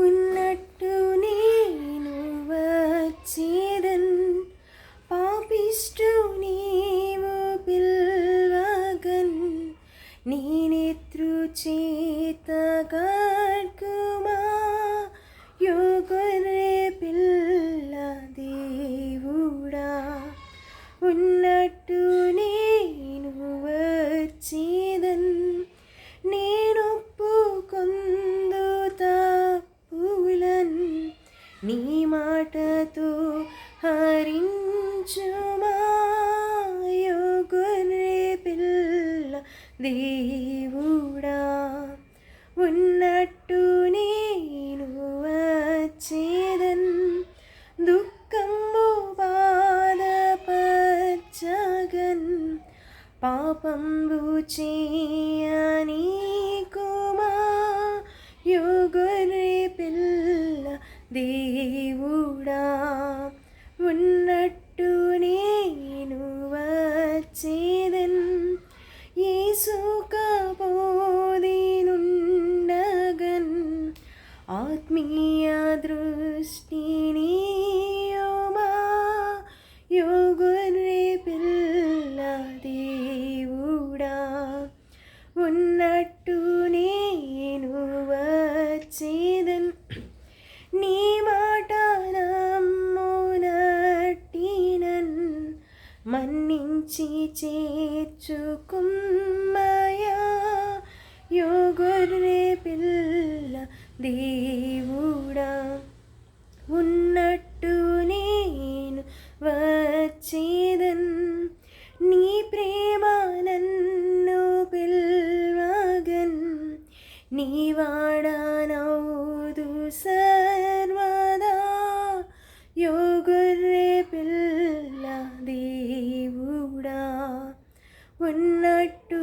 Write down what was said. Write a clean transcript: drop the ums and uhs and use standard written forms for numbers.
ఉన్నట్టు నేను వచ్చేదన్ పాపిష్టు నీవు పిల్వగన్ నేనెత్రు చేత గడ్కుమా యోగరే పిల్ల దేవుడా ఉన్నట్టు నేను వచ్చేదన్ నేనొప్పుకొందు తప్పులన్ నీ మాటతో హరించుమా యోగరే పిల్ల దేవుడా ఉన్నట్టు నేను వచ్చేదన్ దుఃఖంబు బాధపరచగన్ పాపంబు చేయనీకుమా యోగరే పిల్ల దేవుడా ఉన్నట్టు నేను వచ్చేదన్ యేసుక బోధినుండగన్ ఆత్మీయ దృష్టినియుమా యోగరే పిల్ల దేవుడా ఉన్నట్టు నేను వచ్చేదన్ నీ మాట నమ్మునట్టినన్ మన్నించి చేర్చుకుమ్మయా యోగరే పిల్ల దేవుడా ఉన్నట్టు నేను వచ్చేదన్ నీ ప్రేమ నన్ను పిల్వగన్ నీ వాడనౌదు సర్వదా యోగరే పిల్ల దేవుడా ఉన్నట్టు